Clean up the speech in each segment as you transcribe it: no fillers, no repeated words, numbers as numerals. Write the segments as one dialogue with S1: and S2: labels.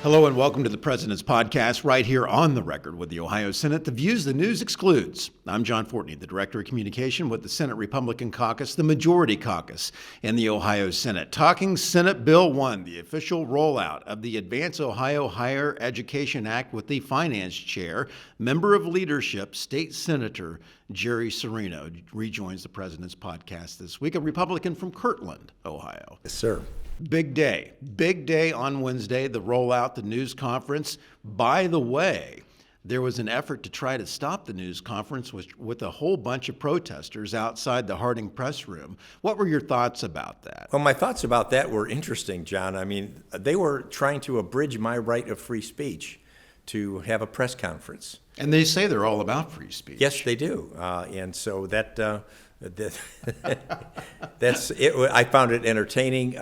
S1: Hello and welcome to the President's Podcast right here on the record with the Ohio Senate. The views the news excludes. I'm John Fortney, the Director of Communication with the Senate Republican Caucus, the Majority Caucus in the Ohio Senate. Talking Senate Bill 1, the official rollout of the Advance Ohio Higher Education Act with the Finance Chair, Member of Leadership, State Senator Jerry Cirino rejoins the President's Podcast this week, a Republican from Kirtland, Ohio.
S2: Yes, sir.
S1: Big day on Wednesday, the rollout, the news conference. By the way, there was an effort to try to stop the news conference with a whole bunch of protesters outside the Harding press room. What were your thoughts about that?
S2: Well, my thoughts about that were interesting, John. I mean, they were trying to abridge my right of free speech to have a press conference.
S1: And they say they're all about free speech.
S2: Yes, they do. And so that's it. I found it entertaining.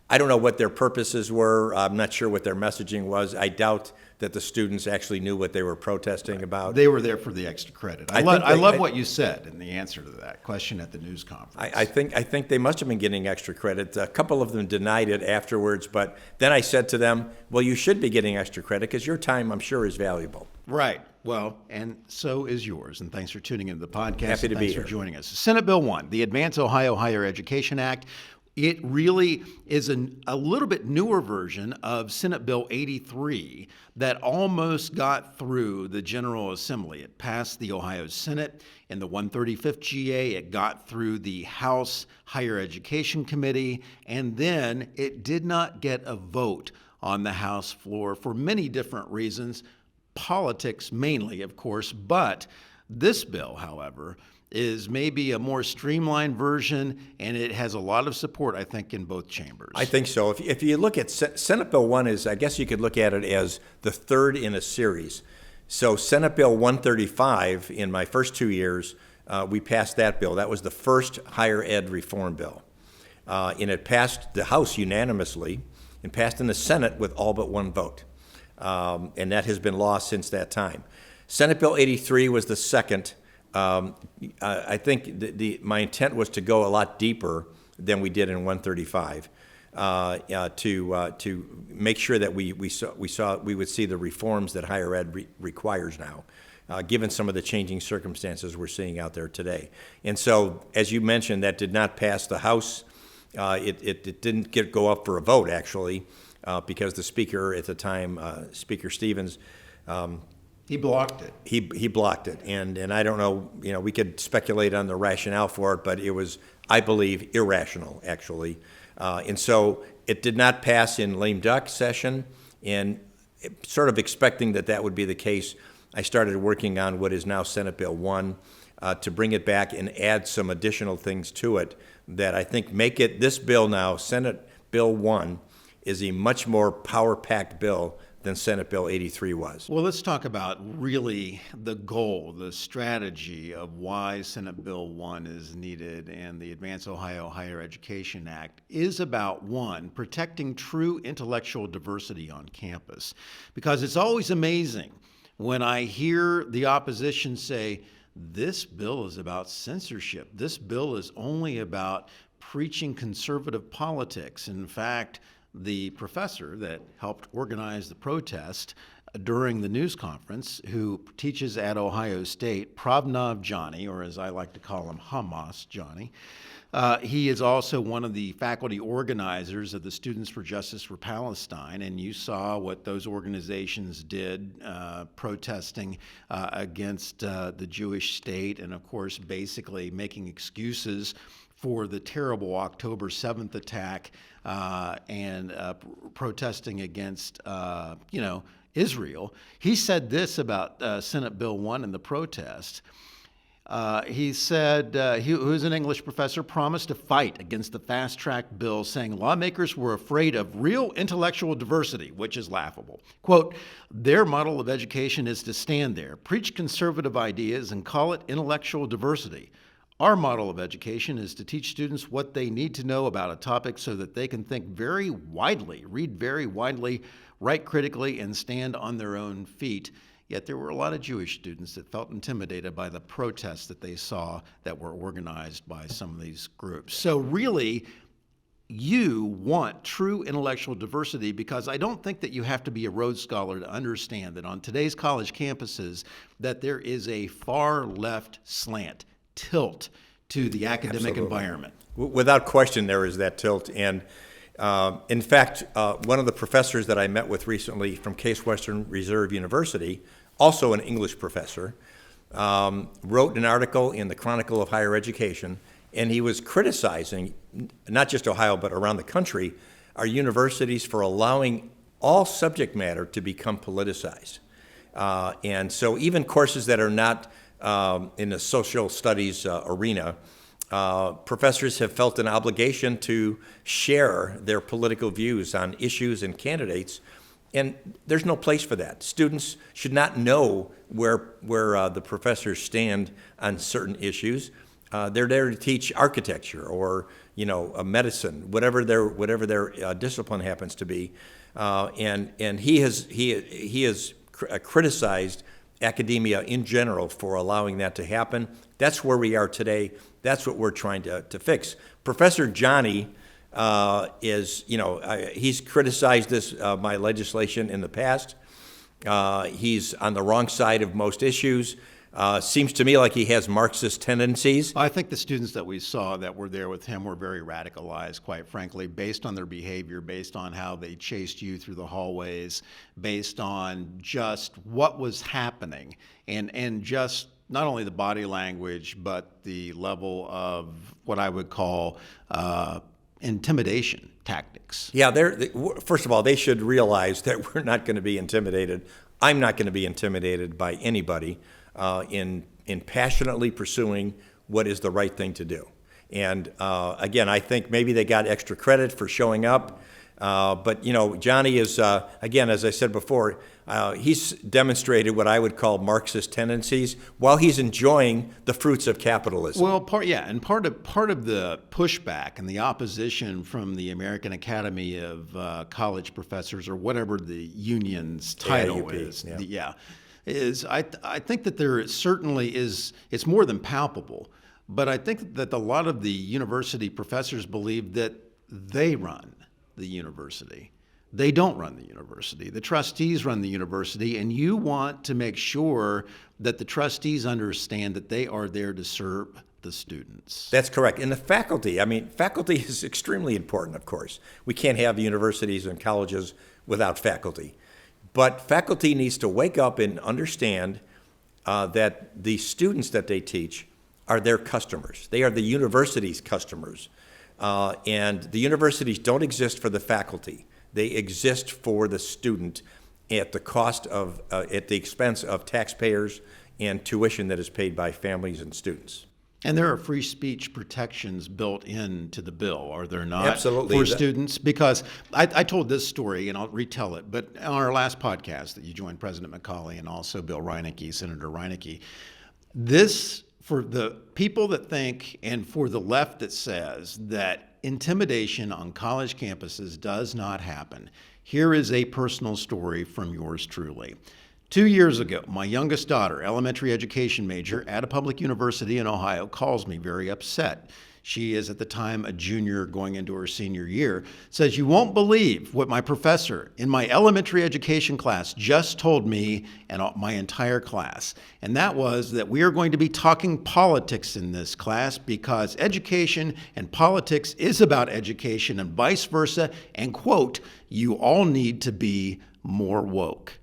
S2: I don't know what their purposes were. I'm not sure what their messaging was. I doubt that the students actually knew what they were protesting about.
S1: They were there for the extra credit. I love what you said in the answer to that question at the news conference.
S2: I think they must have been getting extra credit. A couple of them denied it afterwards, but then I said to them, well, you should be getting extra credit because your time, I'm sure, is valuable.
S1: Right. Well, and so is yours. And thanks for tuning into the podcast.
S2: Happy to be here.
S1: Thanks for joining us. Senate Bill 1, the Advance Ohio Higher Education Act. It really is a little bit newer version of Senate Bill 83 that almost got through the General Assembly. It passed the Ohio Senate in the 135th GA. It got through the House Higher Education Committee, and then it did not get a vote on the House floor for many different reasons. Politics mainly, of course, but this bill, however, is maybe a more streamlined version, and it has a lot of support, I think, in both chambers.
S2: I think so. If you look at Senate Bill 1 is, I guess you could look at it as the third in a series. So Senate Bill 135, in my first 2 years, we passed that bill. That was the first higher ed reform bill. And it passed the House unanimously and passed in the Senate with all but one vote. And that has been law since that time. Senate Bill 83 was the second. I think my intent was to go a lot deeper than we did in 135 to make sure that we would see the reforms that higher ed requires now, given some of the changing circumstances we're seeing out there today. And so, as you mentioned, that did not pass the House. It didn't go up for a vote, actually, because the Speaker at the time, Speaker Stevens,
S1: he blocked it.
S2: He blocked it, and I don't know. We could speculate on the rationale for it, but it was, I believe, irrational actually, and so it did not pass in lame duck session. And sort of expecting that would be the case, I started working on what is now Senate Bill 1 to bring it back and add some additional things to it that I think make it this bill now. Senate Bill 1 is a much more power-packed bill than Senate Bill 83 was.
S1: Well, let's talk about really the goal, the strategy of why Senate Bill 1 is needed, and the Advance Ohio Higher Education Act is about, one, protecting true intellectual diversity on campus. Because it's always amazing when I hear the opposition say, this bill is about censorship. This bill is only about preaching conservative politics. In fact, the professor that helped organize the protest during the news conference, who teaches at Ohio State, Pravnov Johnny, or as I like to call him, Hamas Johnny, he is also one of the faculty organizers of the Students for Justice for Palestine, and you saw what those organizations did, protesting against the Jewish state, and of course basically making excuses for the terrible October 7th attack and protesting against, Israel. He said this about Senate Bill 1 and the protest. He said, who's an English professor, promised to fight against the fast-track bill, saying lawmakers were afraid of real intellectual diversity, which is laughable. Quote, their model of education is to stand there, preach conservative ideas, and call it intellectual diversity. Our model of education is to teach students what they need to know about a topic so that they can think very widely, read very widely, write critically, and stand on their own feet. Yet there were a lot of Jewish students that felt intimidated by the protests that they saw that were organized by some of these groups. So really, you want true intellectual diversity, because I don't think that you have to be a Rhodes Scholar to understand that on today's college campuses that there is a far left slant, tilt to the academic
S2: Absolutely.
S1: environment.
S2: Without question, there is that tilt. And in fact, one of the professors that I met with recently from Case Western Reserve University, also an English professor, wrote an article in the Chronicle of Higher Education, and he was criticizing, not just Ohio, but around the country, our universities for allowing all subject matter to become politicized. And so even courses that are not in the social studies arena, professors have felt an obligation to share their political views on issues and candidates, and there's no place for that. Students should not know where the professors stand on certain issues. They're there to teach architecture or medicine, whatever their discipline happens to be, and he has criticized academia in general for allowing that to happen. That's where we are today. That's what we're trying to fix. Professor Johnny he's criticized my legislation in the past. He's on the wrong side of most issues. Seems to me like he has Marxist tendencies.
S1: I think the students that we saw that were there with him were very radicalized, quite frankly, based on their behavior, based on how they chased you through the hallways, based on just what was happening, and just not only the body language, but the level of what I would call intimidation tactics.
S2: Yeah, first of all, they should realize that we're not going to be intimidated. I'm not going to be intimidated by anybody in passionately pursuing what is the right thing to do. And again, I think maybe they got extra credit for showing up. But Johnny is, again, as I said before, he's demonstrated what I would call Marxist tendencies while he's enjoying the fruits of capitalism.
S1: Well, part of the pushback and the opposition from the American Academy of College Professors, or whatever the union's title
S2: AIUP,
S1: is, I think that there certainly is. It's more than palpable, but I think that a lot of the university professors believe that they run the university. They don't run the university. The trustees run the university, and you want to make sure that the trustees understand that they are there to serve the students.
S2: That's correct. And the faculty, faculty is extremely important, of course. We can't have universities and colleges without faculty. But faculty needs to wake up and understand that the students that they teach are their customers. They are the university's customers. And the universities don't exist for the faculty. They exist for the student at the expense of taxpayers and tuition that is paid by families and students.
S1: And there are free speech protections built into the bill, are there not?
S2: Absolutely.
S1: For students? Because I told this story, and I'll retell it, but on our last podcast that you joined President McCauley and also Bill Reineke, Senator Reineke, this, for the people that think, and for the left that says that intimidation on college campuses does not happen, here is a personal story from yours truly. 2 years ago, my youngest daughter, elementary education major at a public university in Ohio, calls me very upset. She is at the time a junior going into her senior year, says, "You won't believe what my professor in my elementary education class just told me and my entire class." And that was that we are going to be talking politics in this class because education and politics is about education and vice versa. And quote, "You all need to be more woke."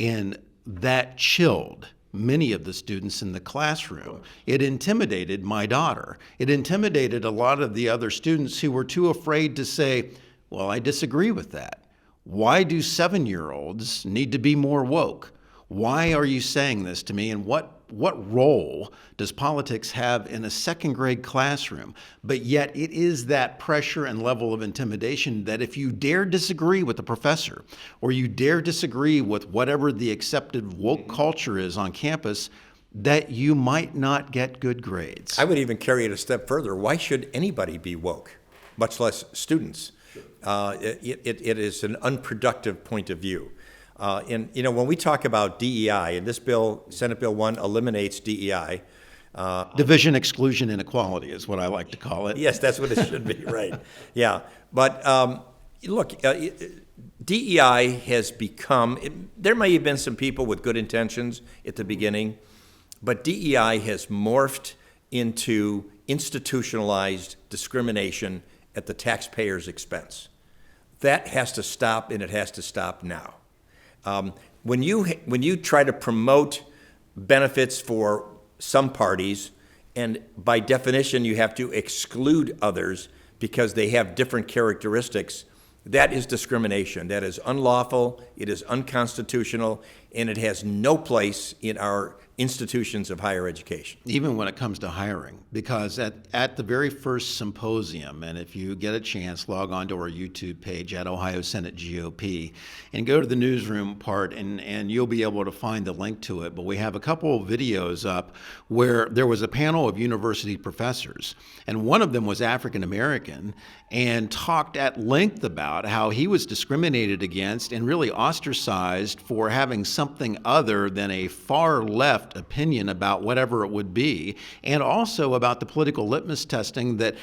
S1: And that chilled many of the students in the classroom. It intimidated my daughter. It intimidated a lot of the other students who were too afraid to say, "Well, I disagree with that. Why do 7-year-olds need to be more woke? Why are you saying this to me? And what role does politics have in a second grade classroom?" But yet it is that pressure and level of intimidation that if you dare disagree with the professor, or you dare disagree with whatever the accepted woke culture is on campus, that you might not get good grades.
S2: I would even carry it a step further. Why should anybody be woke, much less students? It is an unproductive point of view. And when we talk about DEI, and this bill, Senate Bill 1, eliminates DEI,
S1: Division, exclusion, inequality is what I like to call it.
S2: Yes, that's what it should be, right. Yeah. But look, DEI has become, there may have been some people with good intentions at the beginning, but DEI has morphed into institutionalized discrimination at the taxpayer's expense. That has to stop, and it has to stop now. When you try to promote benefits for some parties, and by definition you have to exclude others because they have different characteristics, that is discrimination. That is unlawful, it is unconstitutional, and it has no place in our institutions of higher education.
S1: Even when it comes to hiring, because at the very first symposium, and if you get a chance, log on to our YouTube page at Ohio Senate GOP and go to the newsroom part, and you'll be able to find the link to it. But we have a couple of videos up where there was a panel of university professors, and one of them was African American and talked at length about how he was discriminated against and really ostracized for having something other than a far left opinion about whatever it would be, and also about the political litmus testing that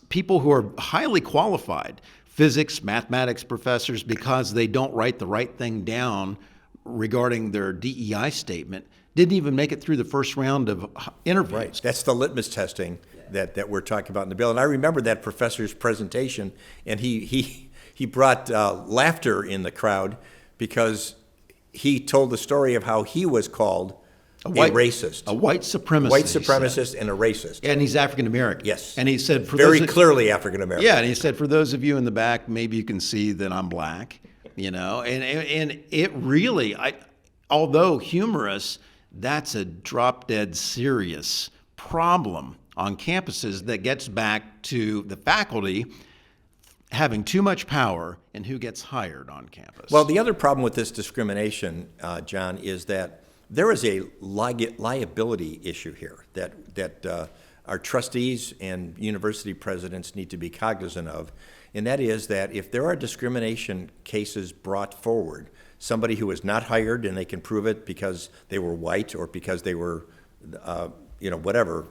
S1: people who are highly qualified, physics, mathematics professors, because they don't write the right thing down regarding their DEI statement, didn't even make it through the first round of interviews.
S2: Right. That's the litmus testing that we're talking about in the bill. And I remember that professor's presentation, and he brought laughter in the crowd because he told the story of how he was called a racist.
S1: A white supremacist.
S2: White supremacist and a racist.
S1: And he's African American.
S2: Yes.
S1: And he said, for
S2: very
S1: those
S2: clearly African American.
S1: Yeah, and he said, for those of you in the back, maybe you can see that I'm black, you know, and it really, although humorous, that's a drop dead serious problem on campuses that gets back to the faculty having too much power and who gets hired on campus.
S2: Well, the other problem with this discrimination, John, is that there is a liability issue here that our trustees and university presidents need to be cognizant of, and that is that if there are discrimination cases brought forward, somebody who is not hired and they can prove it because they were white or because they were, whatever,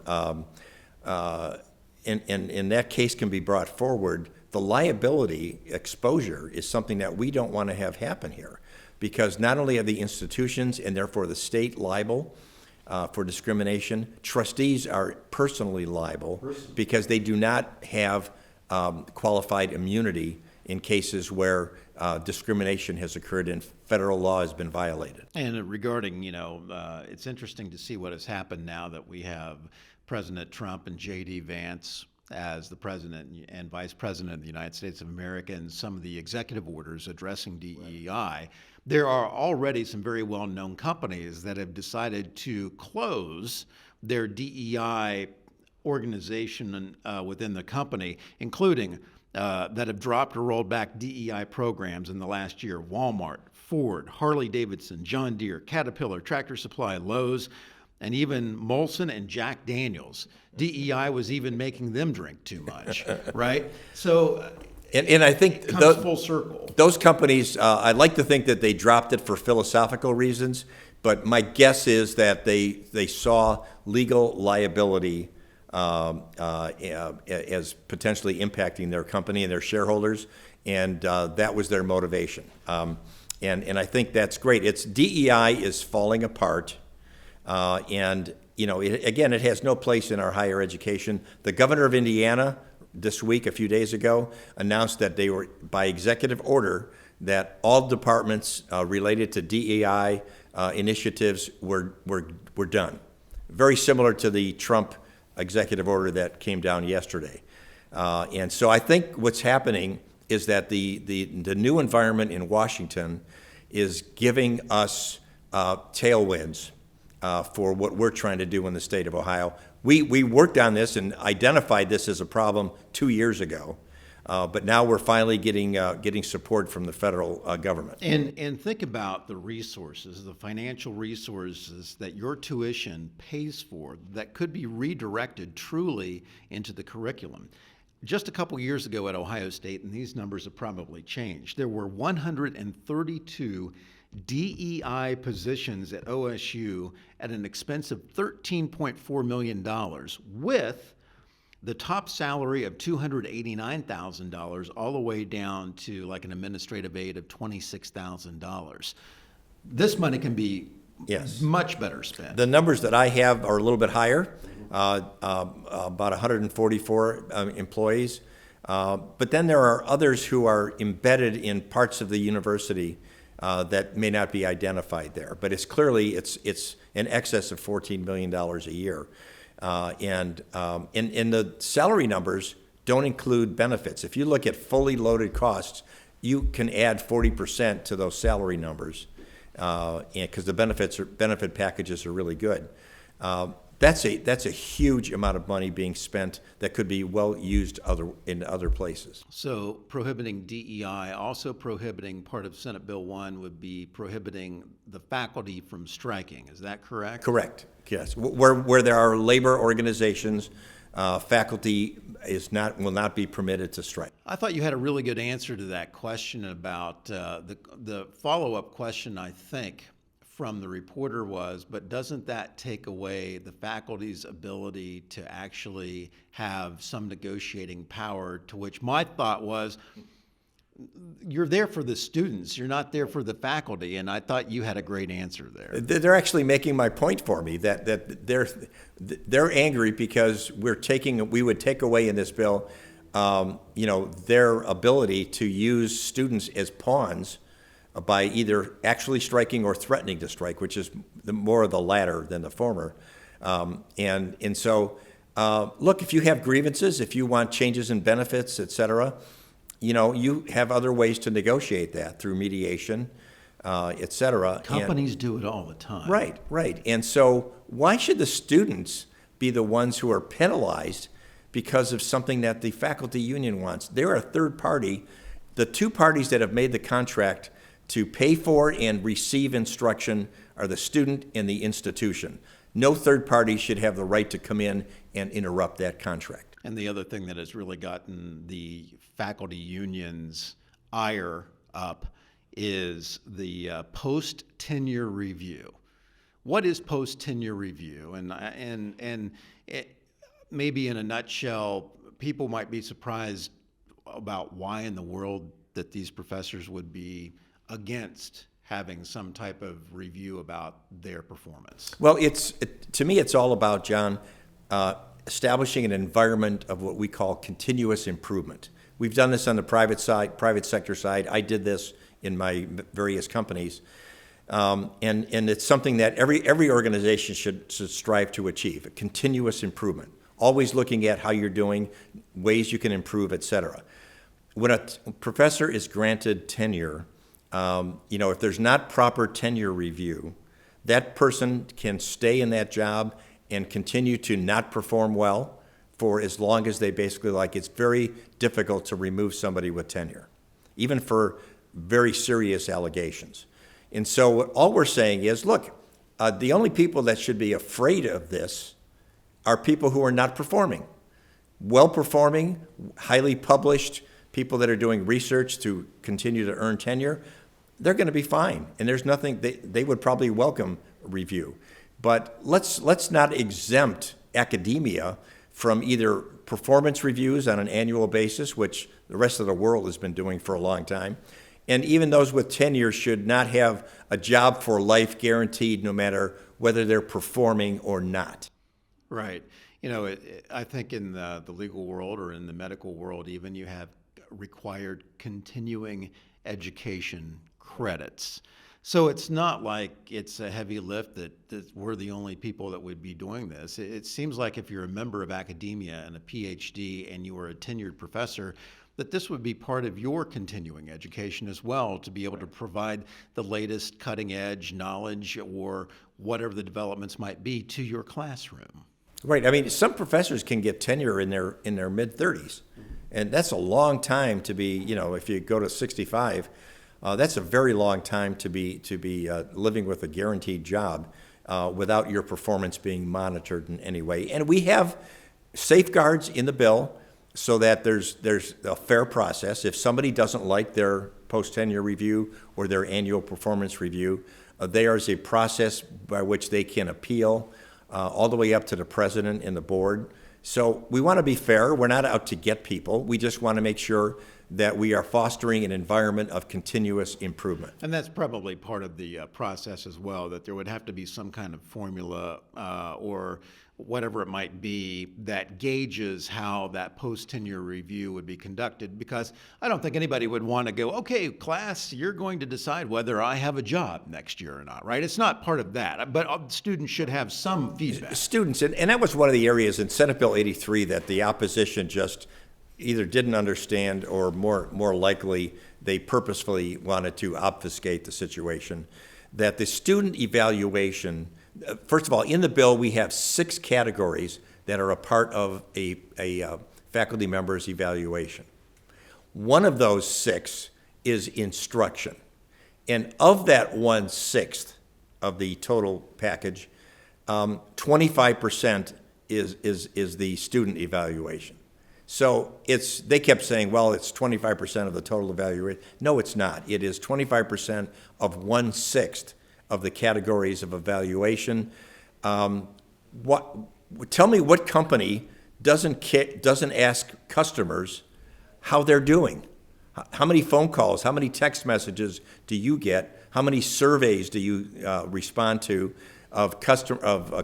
S2: and that case can be brought forward, the liability exposure is something that we don't want to have happen here. Because not only are the institutions and therefore the state liable for discrimination, trustees are personally liable because they do not have qualified immunity in cases where discrimination has occurred and federal law has been violated.
S1: And regarding, it's interesting to see what has happened now that we have President Trump and J.D. Vance as the President and Vice President of the United States of America, and some of the executive orders addressing DEI. Right. There are already some very well-known companies that have decided to close their DEI organization within the company, including that have dropped or rolled back DEI programs in the last year. Walmart, Ford, Harley-Davidson, John Deere, Caterpillar, Tractor Supply, Lowe's, and even Molson and Jack Daniels. DEI was even making them drink too much, right? So,
S2: and I think
S1: it comes full circle.
S2: Those companies, I'd like to think that they dropped it for philosophical reasons, but my guess is that they saw legal liability as potentially impacting their company and their shareholders, and that was their motivation. And I think that's great. DEI is falling apart. And it has no place in our higher education. The governor of Indiana this week, a few days ago, announced that they were, by executive order, that all departments related to DEI initiatives were done. Very similar to the Trump executive order that came down yesterday. And so I think what's happening is that the new environment in Washington is giving us tailwinds for what we're trying to do in the state of Ohio. We worked on this and identified this as a problem 2 years ago, but now we're finally getting support from the federal government.
S1: And think about the resources, the financial resources that your tuition pays for that could be redirected truly into the curriculum. Just a couple years ago at Ohio State, and these numbers have probably changed, there were 132 DEI positions at OSU at an expense of $13.4 million with the top salary of $289,000 all the way down to like an administrative aide of $26,000. This money can be
S2: Yes.
S1: much better spent.
S2: The numbers that I have are a little bit higher, about 144 employees. But then there are others who are embedded in parts of the university that may not be identified there. But it's in excess of $14 million a year. And the salary numbers don't include benefits. If you look at fully loaded costs, you can add 40% to those salary numbers. Because the benefit packages are really good. That's a huge amount of money being spent that could be well used in other places.
S1: So prohibiting DEI, also prohibiting, part of Senate Bill 1 would be prohibiting the faculty from striking. Is that correct?
S2: Correct. Yes. Where there are labor organizations, faculty will not be permitted to strike.
S1: I thought you had a really good answer to that question about the follow-up question, I think, from the reporter was, but doesn't that take away the faculty's ability to actually have some negotiating power, to which my thought was, you're there for the students, you're not there for the faculty, and I thought you had a great answer there.
S2: They're actually making my point for me that they're angry because we would take away in this bill, their ability to use students as pawns by either actually striking or threatening to strike, which is more of the latter than the former. So look, if you have grievances, if you want changes in benefits, et cetera, you have other ways to negotiate that through mediation, et cetera.
S1: Companies do it all the time.
S2: Right. And so why should the students be the ones who are penalized because of something that the faculty union wants? They're a third party. The two parties that have made the contract to pay for and receive instruction are the student and the institution. No third party should have the right to come in and interrupt that contract.
S1: And the other thing that has really gotten the faculty union's ire up is the post-tenure review. What is post-tenure review? And maybe in a nutshell, people might be surprised about why in the world that these professors would be against having some type of review about their performance.
S2: Well, to me, it's all about, John, establishing an environment of what we call continuous improvement. We've done this on the private sector side. I did this in my various companies. And it's something that every organization should strive to achieve, a continuous improvement, always looking at how you're doing, ways you can improve, et cetera. When a professor is granted tenure, if there's not proper tenure review, that person can stay in that job and continue to not perform well for as long as they basically like. It's very difficult to remove somebody with tenure, even for very serious allegations. And so all we're saying is, look, the only people that should be afraid of this are people who are not performing. Well-performing, highly published, people that are doing research to continue to earn tenure, they're going to be fine. And there's nothing, they would probably welcome a review. But let's not exempt academia from either performance reviews on an annual basis, which the rest of the world has been doing for a long time, and even those with tenure should not have a job for life guaranteed no matter whether they're performing or not.
S1: Right. I think in the legal world or in the medical world even, you have required continuing education credits. So it's not like it's a heavy lift that we're the only people that would be doing this. It seems like if you're a member of academia and a PhD and you are a tenured professor, that this would be part of your continuing education as well, to be able to provide the latest cutting edge knowledge or whatever the developments might be to your classroom.
S2: Right. I mean, some professors can get tenure in their mid-30s, and that's a long time to be, if you go to 65, that's a very long time to be living with a guaranteed job without your performance being monitored in any way. And we have safeguards in the bill so that there's a fair process. If somebody doesn't like their post-tenure review or their annual performance review. There is a process by which they can appeal all the way up to the president and the board. So we want to be fair. We're not out to get people. We just want to make sure that we are fostering an environment of continuous improvement.
S1: And that's probably part of the process as well, that there would have to be some kind of formula or whatever it might be that gauges how that post-tenure review would be conducted, because I don't think anybody would want to go, okay, class, you're going to decide whether I have a job next year or not, right? It's not part of that, but students should have some feedback.
S2: Students, and that was one of the areas in Senate Bill 83 that the opposition just either didn't understand or more likely they purposefully wanted to obfuscate the situation, that the student evaluation, first of all, in the bill we have 6 categories that are a part of a faculty member's evaluation. One of those 6 is instruction. And of that 1/6 of the total package, 25% is the student evaluation. So they kept saying, well, it's 25% of the total evaluation. No, it's not. It is 25% of 1/6 of the categories of evaluation. Tell me what company doesn't ask customers how they're doing? How many phone calls, how many text messages do you get? How many surveys do you respond to of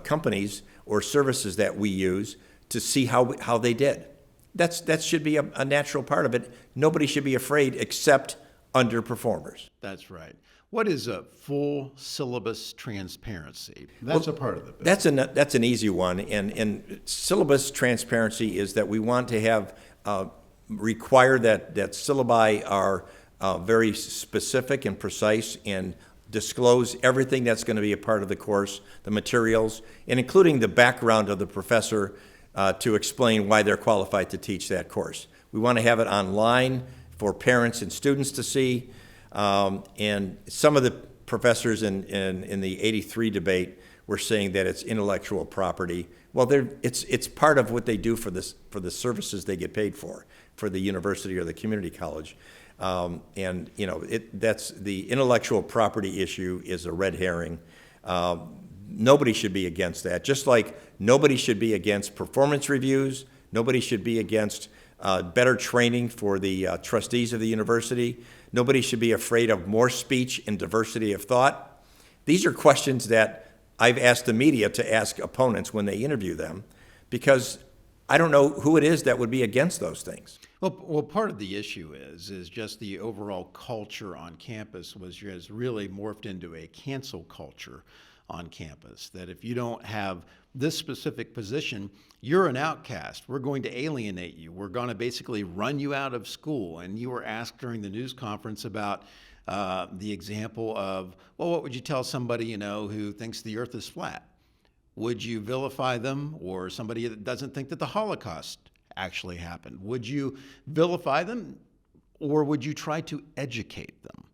S2: companies or services that we use to see how they did? That should be a natural part of it. Nobody should be afraid except underperformers.
S1: That's right. What is a full syllabus transparency? That's a part of the bill.
S2: That's an easy one. And syllabus transparency is that we want to have require that syllabi are very specific and precise and disclose everything that's going to be a part of the course, the materials, and including the background of the professor to explain why they're qualified to teach that course. We want to have it online for parents and students to see. And some of the professors in the 83 debate were saying that it's intellectual property. Well, it's part of what they do for the services they get paid for the university or the community college. And that's the intellectual property issue is a red herring. Nobody should be against that. Just like nobody should be against performance reviews, nobody should be against better training for the trustees of the university. Nobody should be afraid of more speech and diversity of thought. These are questions that I've asked the media to ask opponents when they interview them, because I don't know who it is that would be against those things.
S1: Well, part of the issue is just the overall culture on campus has really morphed into a cancel culture on campus, that if you don't have this specific position, you're an outcast. We're going to alienate you. We're going to basically run you out of school. And you were asked during the news conference about the example of, well, what would you tell somebody, who thinks the earth is flat? Would you vilify them, or somebody that doesn't think that the Holocaust actually happened? Would you vilify them, or would you try to educate them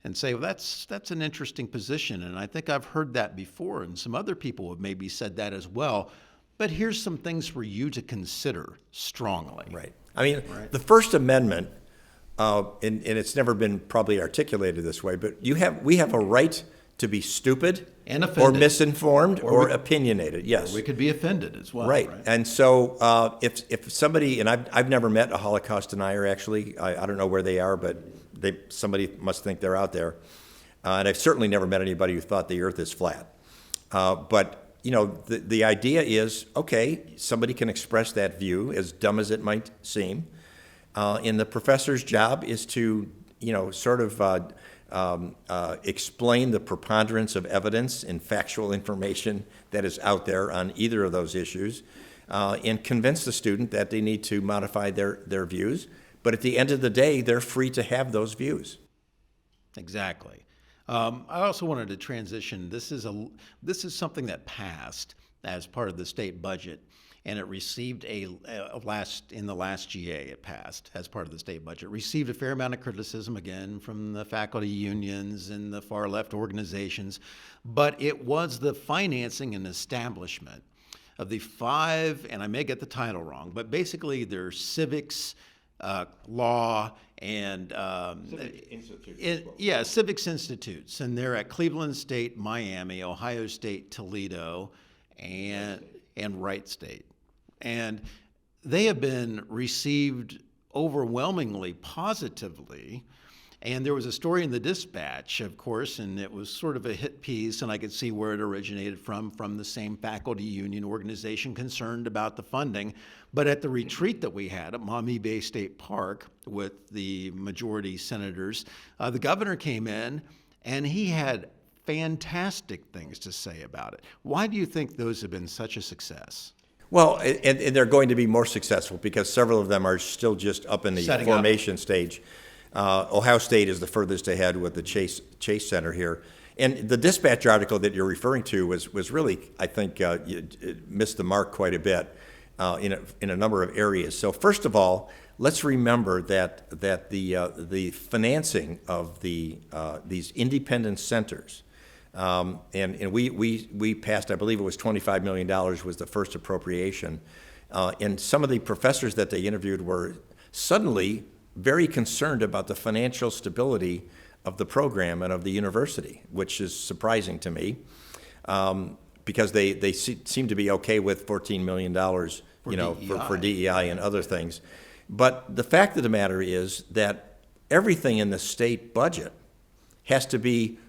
S1: and say, well, that's an interesting position, and I think I've heard that before, and some other people have maybe said that as well, but here's some things for you to consider strongly.
S2: Right. I mean, The First Amendment, and it's never been probably articulated this way, but we have a right to be stupid
S1: and offended,
S2: or misinformed or opinionated. Yes,
S1: or we could be offended as well.
S2: Right. And so if somebody, and I've never met a Holocaust denier actually. I don't know where they are, but somebody must think they're out there. And I've certainly never met anybody who thought the earth is flat. But the idea is, okay, somebody can express that view, as dumb as it might seem. And the professor's job is to, sort of explain the preponderance of evidence and factual information that is out there on either of those issues, and convince the student that they need to modify their views. But at the end of the day, they're free to have those views.
S1: Exactly. I also wanted to transition. This is something that passed as part of the state budget, and it received in the last GA it passed as part of the state budget. Received a fair amount of criticism, again, from the faculty unions and the far left organizations, but it was the financing and establishment of the 5, and I may get the title wrong, but basically there's civics, law, and
S2: Institute.
S1: yeah, civics institutes, and they're at Cleveland State, Miami, Ohio State, Toledo, and Wright State, and they have been received overwhelmingly positively. And there was a story in the Dispatch, of course, and it was sort of a hit piece, and I could see where it originated from the same faculty union organization concerned about the funding. But at the retreat that we had at Maumee Bay State Park with the majority senators, the governor came in, and he had fantastic things to say about it. Why do you think those have been such a success?
S2: Well, and they're going to be more successful because several of them are still just up in the
S1: Setting
S2: formation stage. Ohio State is the furthest ahead with the Chase Center here. And the Dispatch article that you're referring to was really, I think, it missed the mark quite a bit in a number of areas. So first of all, let's remember that the financing of these independent centers, and we passed, I believe it was $25 million was the first appropriation, and some of the professors that they interviewed were suddenly very concerned about the financial stability of the program and of the university, which is surprising to me, because they seem to be okay with $14 million, for DEI and other things. But the fact of the matter is that everything in the state budget has to be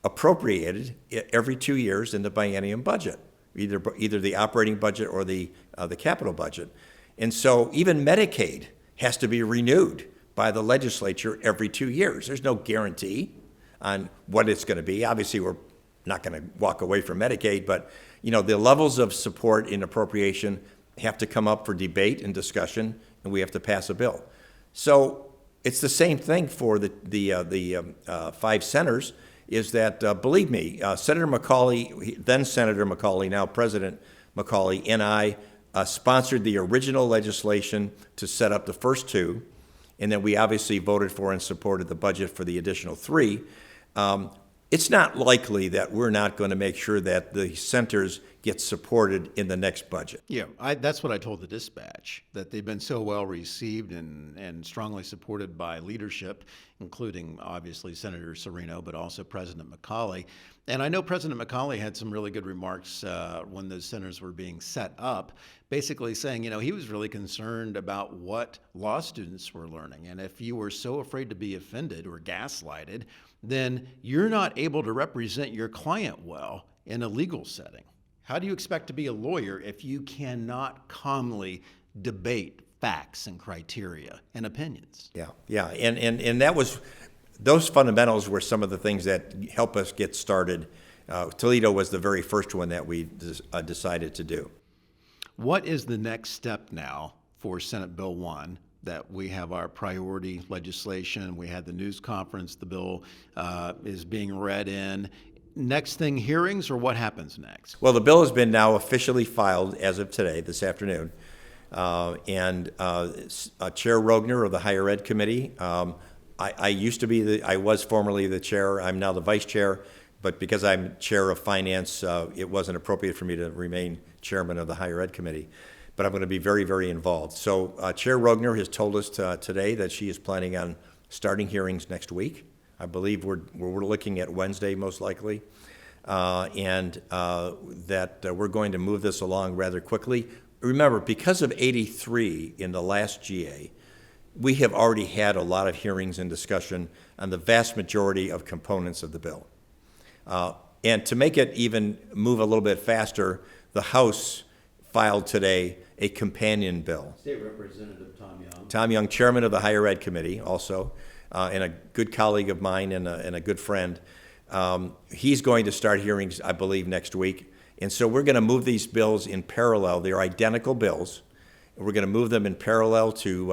S2: appropriated every 2 years in the biennium budget, either the operating budget or the capital budget. And so even Medicaid has to be renewed by the legislature every 2 years. There's no guarantee on what it's going to be. Obviously, we're not going to walk away from Medicaid, but the levels of support in appropriation have to come up for debate and discussion, and we have to pass a bill. So it's the same thing for the 5 centers. Is that believe me, Senator McCauley, then Senator McCauley, now President McCauley, and I sponsored the original legislation to set up the first 2. And then we obviously voted for and supported the budget for the additional 3. It's not likely that we're not going to make sure that the centers get supported in the next budget.
S1: Yeah, that's what I told the Dispatch, that they've been so well received and strongly supported by leadership, including obviously Senator Cirino, but also President McCauley. And I know President McCauley had some really good remarks when those centers were being set up, basically saying, he was really concerned about what law students were learning. And if you were so afraid to be offended or gaslighted, then you're not able to represent your client well in a legal setting. How do you expect to be a lawyer if you cannot calmly debate facts and criteria and opinions?
S2: Yeah, and that was, those fundamentals were some of the things that help us get started. Toledo was the very first one that we decided to do.
S1: What is the next step now for Senate Bill 1? That we have our priority legislation, we had the news conference, the bill is being read in. Next thing, hearings, or what happens next?
S2: Well, the bill has been now officially filed as of today, this afternoon. And Chair Rogner of the Higher Ed Committee, I was formerly the chair, I'm now the vice chair, but because I'm chair of finance, it wasn't appropriate for me to remain chairman of the Higher Ed Committee. But I'm going to be very, very involved. So Chair Rogner has told us today that she is planning on starting hearings next week. I believe we're looking at Wednesday, most likely, and that we're going to move this along rather quickly. Remember, because of 83 in the last GA, we have already had a lot of hearings and discussion on the vast majority of components of the bill. And to make it even move a little bit faster, the House filed today a companion bill.
S1: State Representative Tom Young.
S2: Tom Young, chairman of the Higher Ed Committee, also, and a good colleague of mine and a good friend. He's going to start hearings, I believe, next week. And so we're going to move these bills in parallel. They're identical bills. We're going to move them in parallel to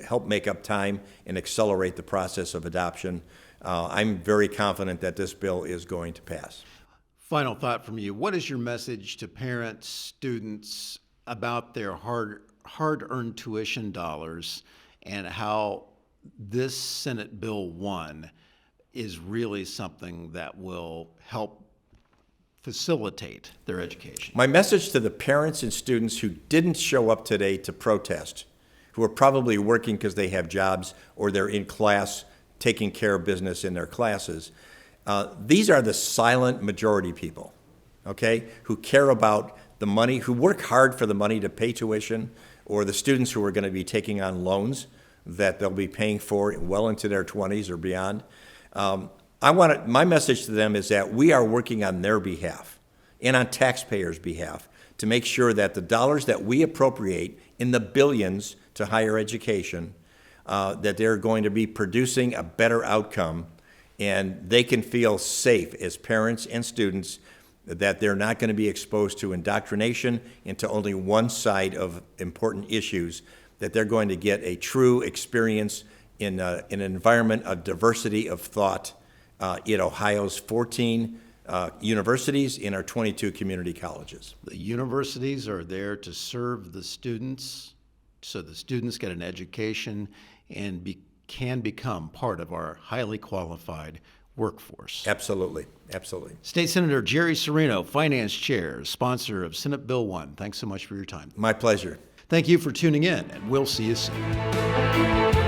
S2: help make up time and accelerate the process of adoption. I'm very confident that this bill is going to pass.
S1: Final thought from you. What is your message to parents, students about their hard-earned tuition dollars and how this Senate Bill 1 is really something that will help facilitate their education?
S2: My message to the parents and students who didn't show up today to protest who are probably working because they have jobs or they're in class taking care of business in their classes. These are the silent majority people, okay, who care about the money, who work hard for the money to pay tuition, or the students who are going to be taking on loans that they'll be paying for well into their 20s or beyond. My message to them is that we are working on their behalf and on taxpayers' behalf to make sure that the dollars that we appropriate in the billions to higher education, that they're going to be producing a better outcome, and they can feel safe as parents and students that they're not going to be exposed to indoctrination into only one side of important issues, that they're going to get a true experience in an environment of diversity of thought in Ohio's 14 universities in our 22 community colleges.
S1: The universities are there to serve the students, so the students get an education and can become part of our highly qualified workforce.
S2: Absolutely, absolutely.
S1: State Senator Jerry Cirino, Finance Chair, sponsor of Senate Bill 1. Thanks so much for your time.
S2: My pleasure.
S1: Thank you for tuning in, and we'll see you soon.